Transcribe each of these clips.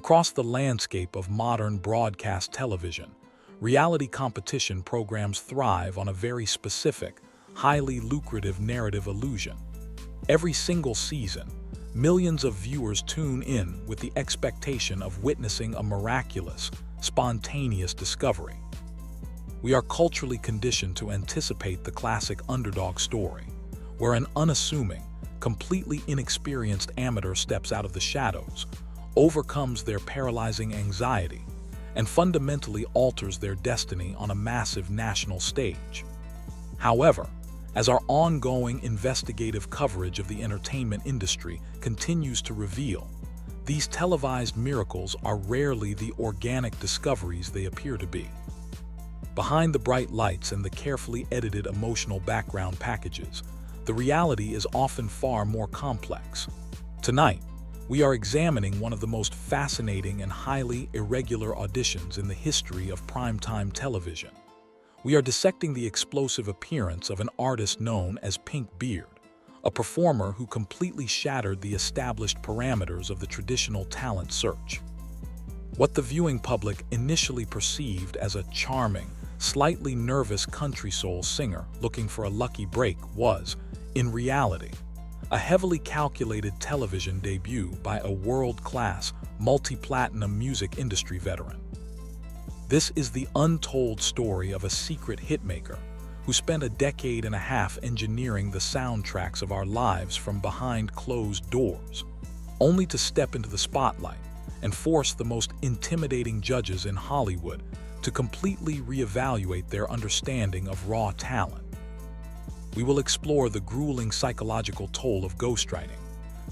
Across the landscape of modern broadcast television, reality competition programs thrive on a very specific, highly lucrative narrative illusion. Every single season, millions of viewers tune in with the expectation of witnessing a miraculous, spontaneous discovery. We are culturally conditioned to anticipate the classic underdog story, where an unassuming, completely inexperienced amateur steps out of the shadows, overcomes their paralyzing anxiety, and fundamentally alters their destiny on a massive national stage. However, as our ongoing investigative coverage of the entertainment industry continues to reveal, these televised miracles are rarely the organic discoveries they appear to be. Behind the bright lights and the carefully edited emotional background packages, the reality is often far more complex. Tonight, we are examining one of the most fascinating and highly irregular auditions in the history of primetime television. We are dissecting the explosive appearance of an artist known as Pynk Beard, a performer who completely shattered the established parameters of the traditional talent search. What the viewing public initially perceived as a charming, slightly nervous country soul singer looking for a lucky break was, in reality, a heavily calculated television debut by a world-class, multi-platinum music industry veteran. This is the untold story of a secret hitmaker who spent a decade and a half engineering the soundtracks of our lives from behind closed doors, only to step into the spotlight and force the most intimidating judges in Hollywood to completely reevaluate their understanding of raw talent. We will explore the grueling psychological toll of ghostwriting,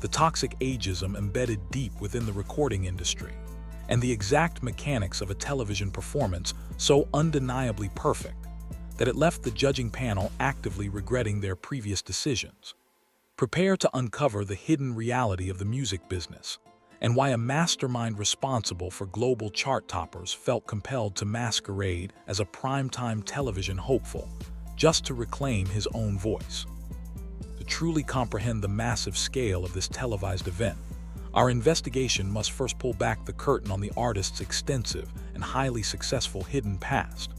the toxic ageism embedded deep within the recording industry, and the exact mechanics of a television performance so undeniably perfect that it left the judging panel actively regretting their previous decisions. Prepare to uncover the hidden reality of the music business and why a mastermind responsible for global chart toppers felt compelled to masquerade as a primetime television hopeful just to reclaim his own voice. To truly comprehend the massive scale of this televised event, our investigation must first pull back the curtain on the artist's extensive and highly successful hidden past.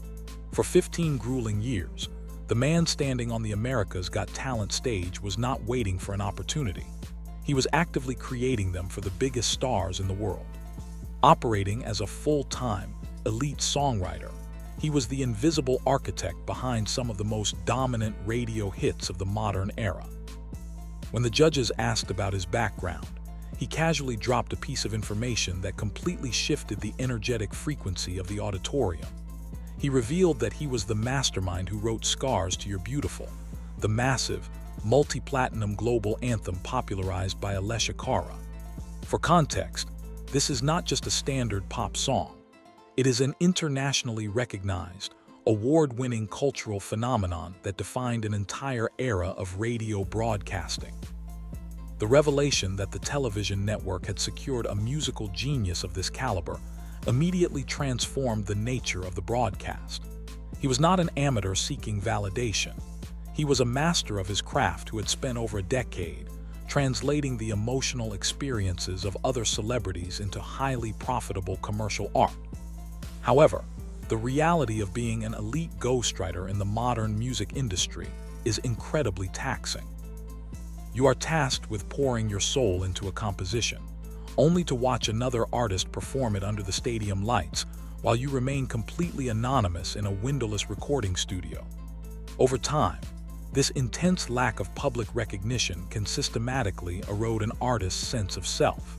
For 15 grueling years, the man standing on the America's Got Talent stage was not waiting for an opportunity. He was actively creating them for the biggest stars in the world. Operating as a full-time, elite songwriter, he was the invisible architect behind some of the most dominant radio hits of the modern era. When the judges asked about his background, he casually dropped a piece of information that completely shifted the energetic frequency of the auditorium. He revealed that he was the mastermind who wrote Scars to Your Beautiful, the massive, multi-platinum global anthem popularized by Alessia Cara. For context, this is not just a standard pop song. It is an internationally recognized, award-winning cultural phenomenon that defined an entire era of radio broadcasting. The revelation that the television network had secured a musical genius of this caliber immediately transformed the nature of the broadcast. He was not an amateur seeking validation. He was a master of his craft who had spent over a decade translating the emotional experiences of other celebrities into highly profitable commercial art. However, the reality of being an elite ghostwriter in the modern music industry is incredibly taxing. You are tasked with pouring your soul into a composition, only to watch another artist perform it under the stadium lights while you remain completely anonymous in a windowless recording studio. Over time, this intense lack of public recognition can systematically erode an artist's sense of self.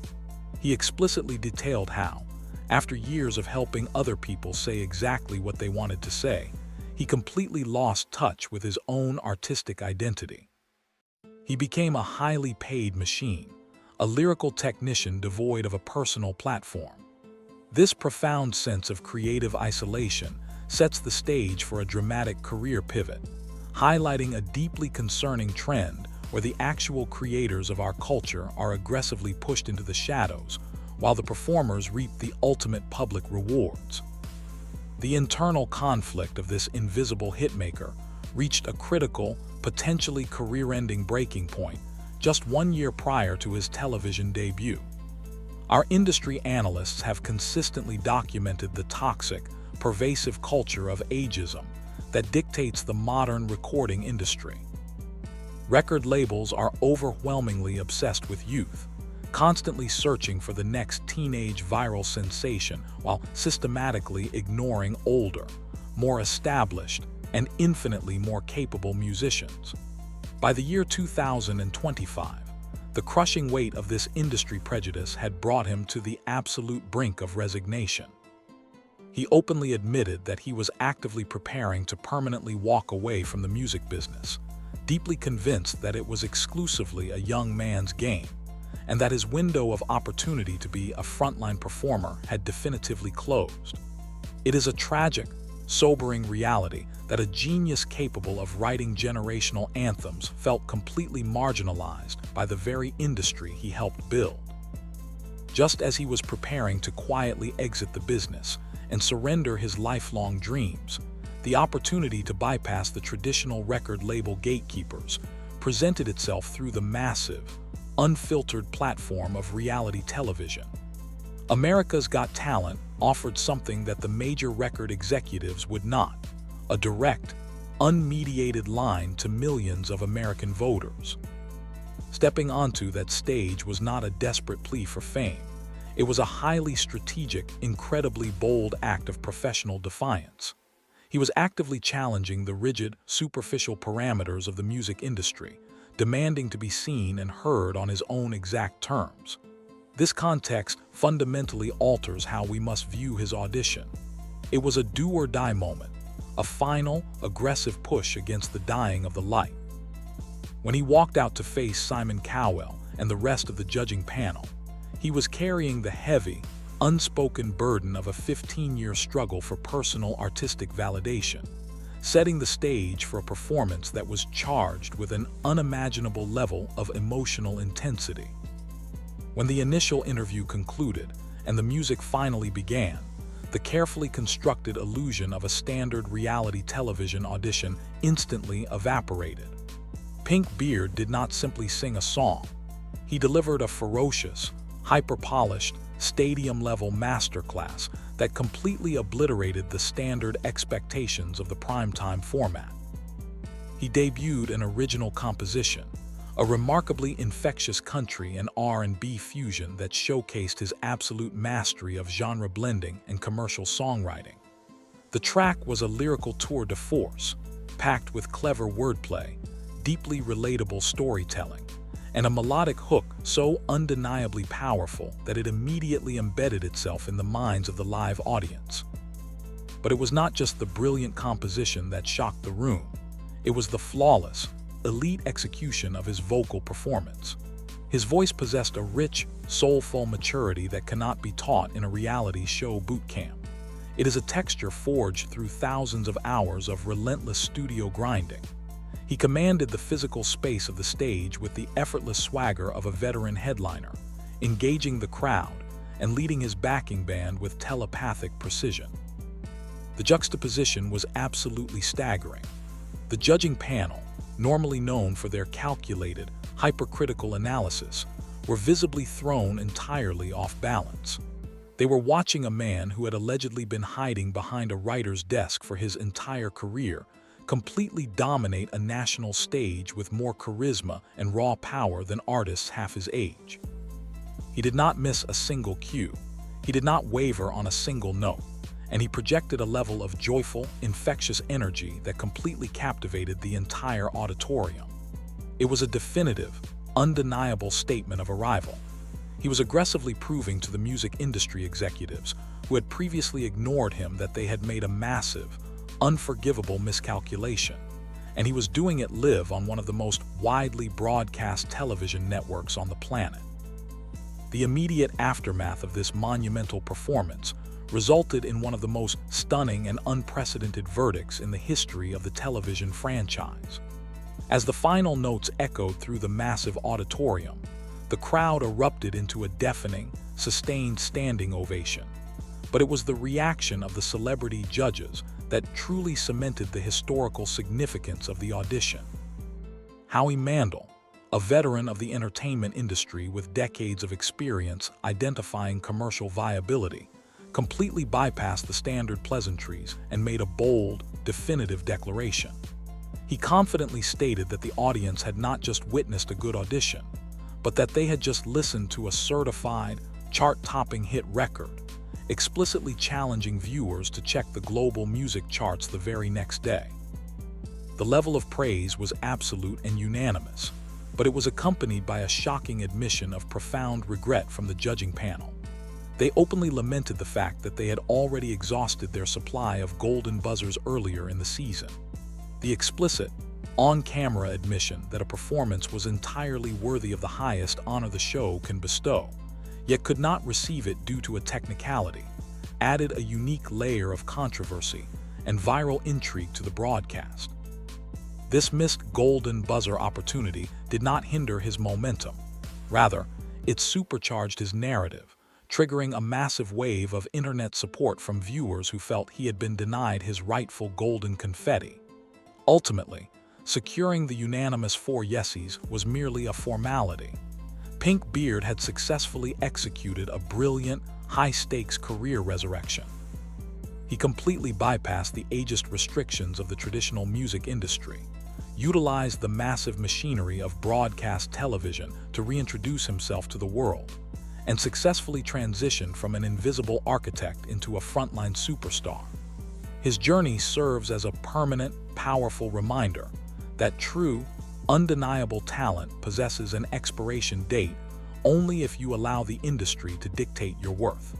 He explicitly detailed how, after years of helping other people say exactly what they wanted to say, he completely lost touch with his own artistic identity. He became a highly paid machine, a lyrical technician devoid of a personal platform. This profound sense of creative isolation sets the stage for a dramatic career pivot, highlighting a deeply concerning trend where the actual creators of our culture are aggressively pushed into the shadows, while the performers reap the ultimate public rewards. The internal conflict of this invisible hitmaker reached a critical, potentially career-ending breaking point just 1 year prior to his television debut. Our industry analysts have consistently documented the toxic, pervasive culture of ageism that dictates the modern recording industry. Record labels are overwhelmingly obsessed with youth, constantly searching for the next teenage viral sensation while systematically ignoring older, more established, and infinitely more capable musicians. By the year 2025, the crushing weight of this industry prejudice had brought him to the absolute brink of resignation. He openly admitted that he was actively preparing to permanently walk away from the music business, deeply convinced that it was exclusively a young man's game, and that his window of opportunity to be a frontline performer had definitively closed. It is a tragic, sobering reality that a genius capable of writing generational anthems felt completely marginalized by the very industry he helped build. Just as he was preparing to quietly exit the business and surrender his lifelong dreams, the opportunity to bypass the traditional record label gatekeepers presented itself through the massive, unfiltered platform of reality television. America's Got Talent offered something that the major record executives would not: a direct, unmediated line to millions of American voters. Stepping onto that stage was not a desperate plea for fame. It was a highly strategic, incredibly bold act of professional defiance. He was actively challenging the rigid, superficial parameters of the music industry, demanding to be seen and heard on his own exact terms. This context fundamentally alters how we must view his audition. It was a do-or-die moment, a final, aggressive push against the dying of the light. When he walked out to face Simon Cowell and the rest of the judging panel, he was carrying the heavy, unspoken burden of a 15-year struggle for personal artistic validation, setting the stage for a performance that was charged with an unimaginable level of emotional intensity. When the initial interview concluded and the music finally began, the carefully constructed illusion of a standard reality television audition instantly evaporated. Pynk Beard did not simply sing a song. He delivered a ferocious, hyper-polished, stadium-level masterclass that completely obliterated the standard expectations of the primetime format. He debuted an original composition, a remarkably infectious country and R&B fusion that showcased his absolute mastery of genre blending and commercial songwriting. The track was a lyrical tour de force, packed with clever wordplay, deeply relatable storytelling, and a melodic hook so undeniably powerful that it immediately embedded itself in the minds of the live audience. But it was not just the brilliant composition that shocked the room. It was the flawless, elite execution of his vocal performance. His voice possessed a rich, soulful maturity that cannot be taught in a reality show boot camp. It is a texture forged through thousands of hours of relentless studio grinding. He commanded the physical space of the stage with the effortless swagger of a veteran headliner, engaging the crowd and leading his backing band with telepathic precision. The juxtaposition was absolutely staggering. The judging panel, normally known for their calculated, hypercritical analysis, were visibly thrown entirely off balance. They were watching a man who had allegedly been hiding behind a writer's desk for his entire career completely dominate a national stage with more charisma and raw power than artists half his age. He did not miss a single cue. He did not waver on a single note, and he projected a level of joyful, infectious energy that completely captivated the entire auditorium. It was a definitive, undeniable statement of arrival. He was aggressively proving to the music industry executives who had previously ignored him that they had made a massive, unforgivable miscalculation, and he was doing it live on one of the most widely broadcast television networks on the planet. The immediate aftermath of this monumental performance resulted in one of the most stunning and unprecedented verdicts in the history of the television franchise. As the final notes echoed through the massive auditorium, the crowd erupted into a deafening, sustained standing ovation. But it was the reaction of the celebrity judges that truly cemented the historical significance of the audition. Howie Mandel, A veteran of the entertainment industry with decades of experience identifying commercial viability, completely bypassed the standard pleasantries and made a bold, definitive declaration. He confidently stated that the audience had not just witnessed a good audition, but that they had just listened to a certified, chart-topping hit record, explicitly challenging viewers to check the global music charts the very next day. The level of praise was absolute and unanimous, but it was accompanied by a shocking admission of profound regret from the judging panel. They openly lamented the fact that they had already exhausted their supply of golden buzzers earlier in the season. The explicit, on-camera admission that a performance was entirely worthy of the highest honor the show can bestow, yet could not receive it due to a technicality, added a unique layer of controversy and viral intrigue to the broadcast. This missed golden buzzer opportunity did not hinder his momentum. Rather, it supercharged his narrative, triggering a massive wave of internet support from viewers who felt he had been denied his rightful golden confetti. Ultimately, securing the unanimous 4 yeses was merely a formality. Pynk Beard had successfully executed a brilliant, high-stakes career resurrection. He completely bypassed the ageist restrictions of the traditional music industry, utilized the massive machinery of broadcast television to reintroduce himself to the world, and successfully transitioned from an invisible architect into a frontline superstar. His journey serves as a permanent, powerful reminder that true, undeniable talent possesses an expiration date only if you allow the industry to dictate your worth.